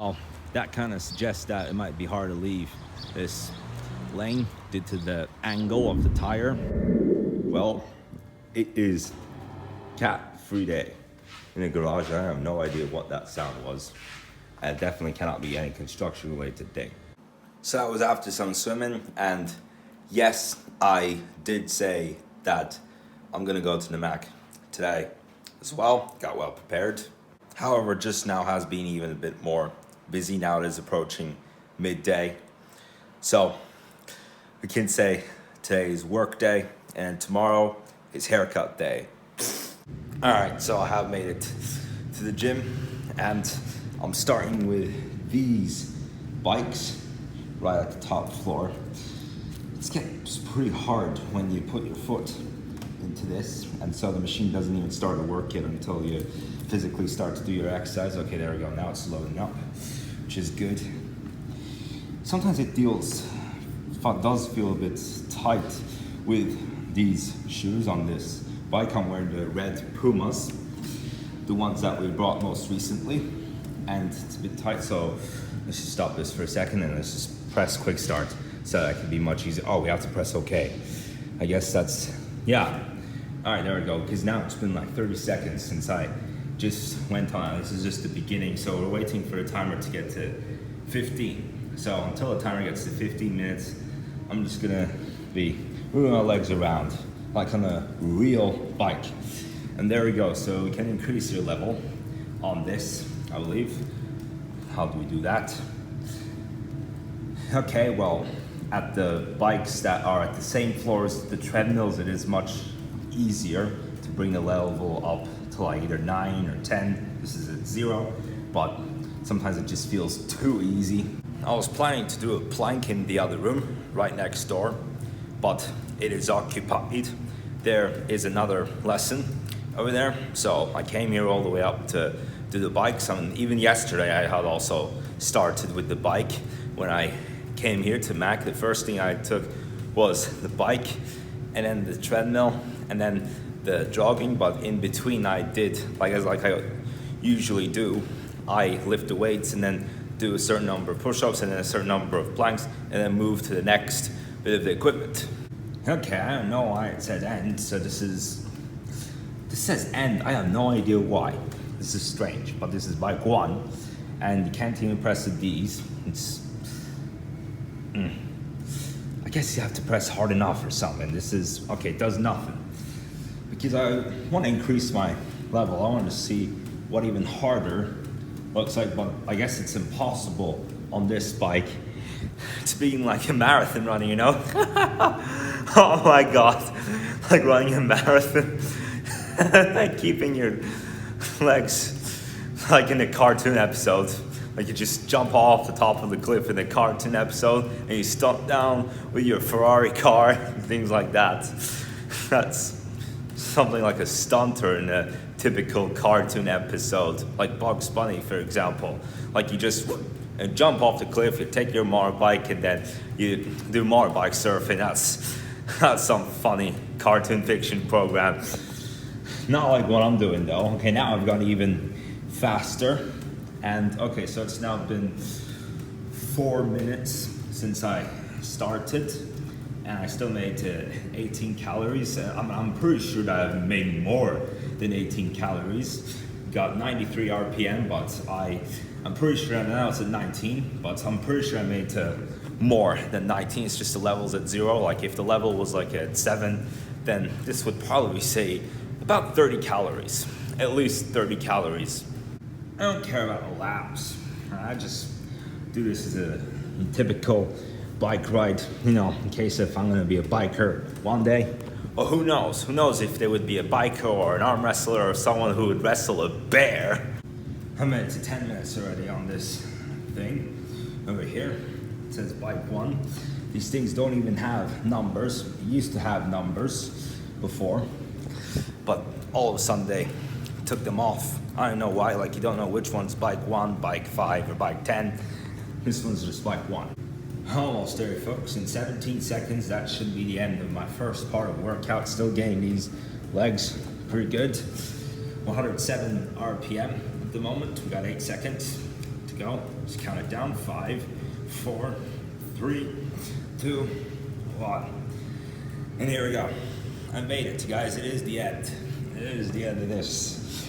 Oh, that kind of suggests that it might be hard to leave this lane due to the angle of the tire. Well, it is cat-free day in the garage. I have no idea what that sound was. It definitely cannot be any construction-related thing. So that was after some swimming, and yes, I did say that I'm gonna go to the Mac today as well. Got well prepared. However, just now has been even a bit more busy. Now it is approaching midday. So we can say today is work day and tomorrow is haircut day. All right, so I have made it to the gym and I'm starting with these bikes right at the top floor. It gets pretty hard when you put your foot into this, and so the machine doesn't even start to work yet until you physically start to do your exercise. Okay, there we go. Now it's loading up, which is good. Sometimes it does feel a bit tight with these shoes on this bike. I'm wearing the red Pumas, the ones that we brought most recently, and it's a bit tight, so let's just stop this for a second and let's just press quick start so that can be much easier. Oh, we have to press OK. I guess that's, yeah. All right, there we go, because now it's been like 30 seconds since I just went on. This is just the beginning, so we're waiting for the timer to get to 15. So until the timer gets to 15 minutes, I'm just gonna be moving my legs around like on a real bike. And there we go, so we can increase your level on this, I believe. How do we do that? Okay, well, at the bikes that are at the same floor as the treadmills, it is much easier to bring the level up to like either 9 or 10. This is at 0, but sometimes it just feels too easy. I was planning to do a plank in the other room right next door, but it is occupied. There is another lesson over there, so I came here all the way up to do the bikes. And even yesterday I had also started with the bike. When I came here to Mac, the first thing I took was the bike and then the treadmill and then the jogging, but in between I did, like I usually do, I lift the weights and then do a certain number of push-ups and then a certain number of planks and then move to the next bit of the equipment. Okay, I don't know why it says end, so this says end. I have no idea why. This is strange, but this is bike 1 and you can't even press the D's. It's I guess you have to press hard enough or something. This is, okay, it does nothing. Because I want to increase my level. I want to see what even harder looks like, but I guess it's impossible on this bike. It's being like a marathon running, you know? Oh my God, like running a marathon. Like keeping your legs like in a cartoon episode. Like you just jump off the top of the cliff in a cartoon episode and you stomp down with your Ferrari car and things like that. That's something like a stunter in a typical cartoon episode, like Bugs Bunny, for example. Like you just jump off the cliff, you take your motorbike and then you do motorbike surfing. That's some funny cartoon fiction program. Not like what I'm doing though. Okay, now I've gone even faster. And okay, so it's now been 4 minutes since I started, and I still made 18 calories. I'm pretty sure that I've made more than 18 calories. Got 93 RPM, but I'm pretty sure now it's at 19, but I'm pretty sure I made more than 19. It's just the level's at 0. Like if the level was like at 7, then this would probably say about 30 calories, at least 30 calories. I don't care about the laps. I just do this as a typical bike ride, you know, in case if I'm gonna be a biker one day. Or who knows? Who knows if there would be a biker or an arm wrestler or someone who would wrestle a bear. I'm at 10 minutes already on this thing. Over here, it says bike 1. These things don't even have numbers. It used to have numbers before, but all of a sudden they took them off. I don't know why, like you don't know which one's bike 1, bike 5, or bike 10. This one's just bike 1. Almost there, folks. In 17 seconds, that should be the end of my first part of the workout. Still getting these legs pretty good. 107 RPM at the moment. We got 8 seconds to go. Just count it down. 5, 4, 3, 2, 1. And here we go. I made it, guys. It is the end. It is the end of this.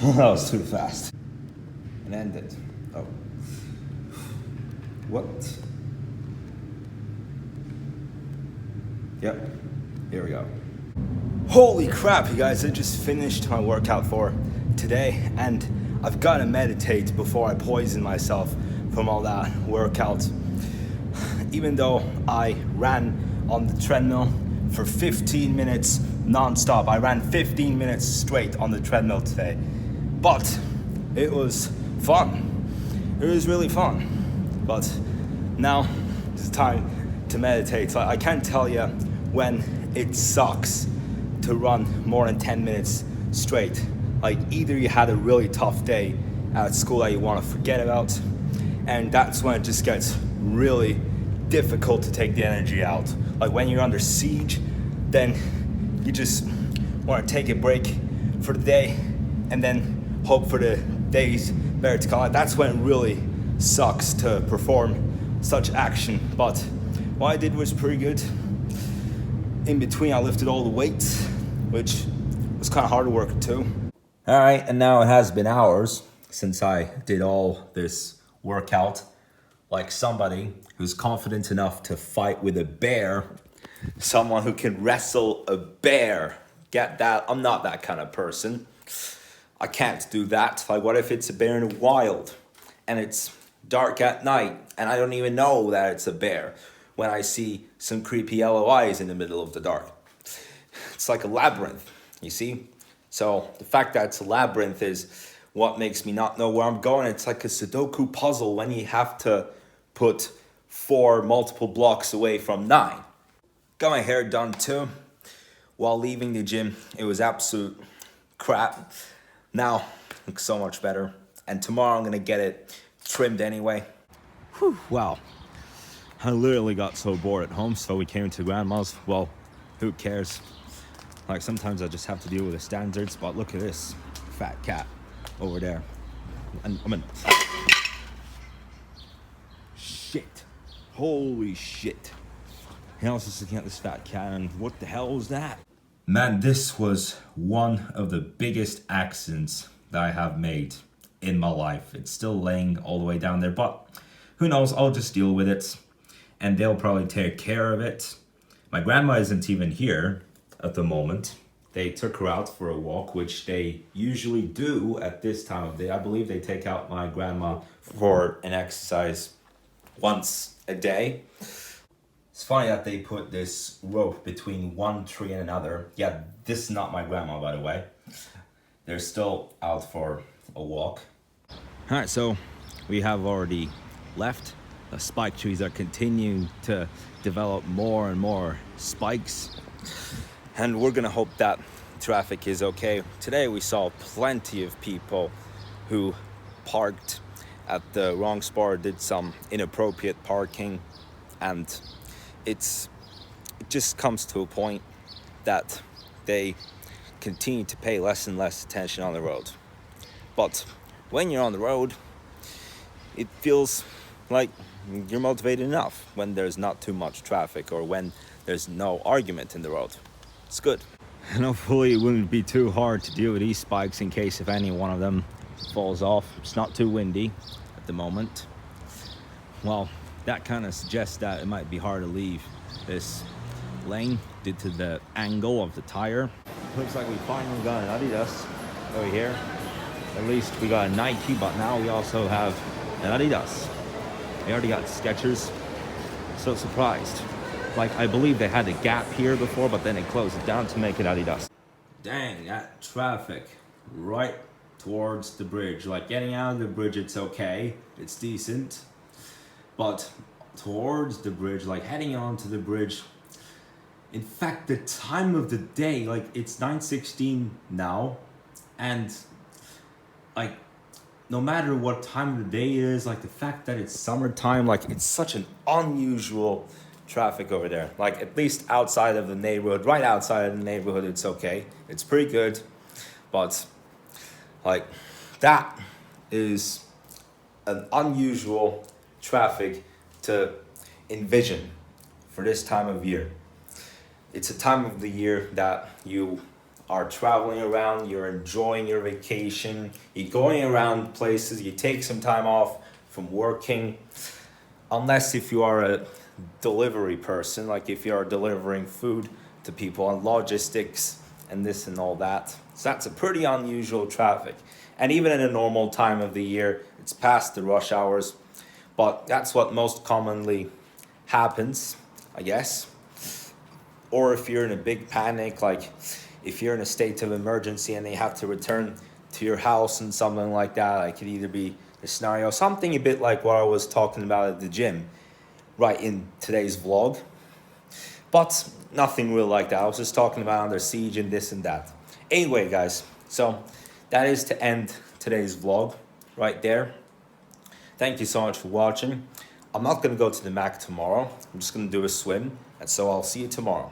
That was too fast. And ended. Oh. What? Yep. Here we go. Holy crap, you guys. I just finished my workout for today, and I've got to meditate before I poison myself from all that workout. Even though I ran on the treadmill for 15 minutes non-stop. I ran 15 minutes straight on the treadmill today. But it was fun. It was really fun. But now it's time to meditate. I can't tell you when it sucks to run more than 10 minutes straight. Like, either you had a really tough day at school that you want to forget about, and that's when it just gets really difficult to take the energy out. Like when you're under siege, then you just want to take a break for the day and then hope for the days better to come. That's when it really sucks to perform such action. But what I did was pretty good. In between, I lifted all the weights, which was kind of hard work too. All right, and now it has been hours since I did all this workout. Like somebody who's confident enough to fight with a bear, someone who can wrestle a bear. Get that? I'm not that kind of person. I can't do that. Like, what if it's a bear in the wild and it's dark at night and I don't even know that it's a bear when I see some creepy yellow eyes in the middle of the dark? It's like a labyrinth, you see? So the fact that it's a labyrinth is what makes me not know where I'm going. It's like a Sudoku puzzle when you have to put 4 multiple blocks away from 9. Got my hair done too. While leaving the gym, it was absolute crap. Now, it looks so much better. And tomorrow I'm gonna get it trimmed anyway. Whew, wow. I literally got so bored at home, so we came to Grandma's. Well, who cares? Like, sometimes I just have to deal with the standards, but look at this fat cat over there. And I mean, shit. Holy shit. I was just looking at this fat cat, and what the hell was that? Man, this was one of the biggest accidents that I have made in my life. It's still laying all the way down there, but who knows? I'll just deal with it, and they'll probably take care of it. My grandma isn't even here at the moment. They took her out for a walk, which they usually do at this time of day. I believe they take out my grandma for an exercise once a day. It's funny that they put this rope between one tree and another. Yeah, this is not my grandma, by the way. They're still out for a walk. All right, so we have already left. The spike trees are continuing to develop more and more spikes. And we're gonna hope that traffic is okay. Today we saw plenty of people who parked at the wrong spot, did some inappropriate parking, and it just comes to a point that they continue to pay less and less attention on the road. But when you're on the road, it feels like you're motivated enough when there's not too much traffic or when there's no argument in the road. It's good. And hopefully it wouldn't be too hard to deal with these spikes in case if any one of them falls off. It's not too windy at the moment. Well, that kind of suggests that it might be hard to leave this lane due to the angle of the tire. Looks like we finally got an Adidas over here. At least we got a Nike, but now we also have an Adidas. We already got Skechers. So surprised. Like, I believe they had a Gap here before, but then they closed it down to make it Adidas. Dang, that traffic right towards the bridge. Like, getting out of the bridge, it's okay. It's decent. But towards the bridge, like heading onto the bridge, in fact, the time of the day, like it's 9:16 now, and like no matter what time of the day it is, like the fact that it's summertime, like it's such an unusual traffic over there. Like at least outside of the neighborhood, right outside of the neighborhood, it's okay. It's pretty good, but like that is an unusual traffic to envision for this time of year. It's a time of the year that you are traveling around, you're enjoying your vacation, you're going around places, you take some time off from working, unless if you are a delivery person, like if you are delivering food to people and logistics and this and all that. So that's a pretty unusual traffic. And even in a normal time of the year, it's past the rush hours, but that's what most commonly happens, I guess. Or if you're in a big panic, like if you're in a state of emergency and they have to return to your house and something like that, it could either be a scenario, something a bit like what I was talking about at the gym, right in today's vlog. But nothing real like that. I was just talking about Under Siege and this and that. Anyway, guys, so that is to end today's vlog right there. Thank you so much for watching. I'm not going to go to the Mac tomorrow. I'm just going to do a swim. And so I'll see you tomorrow.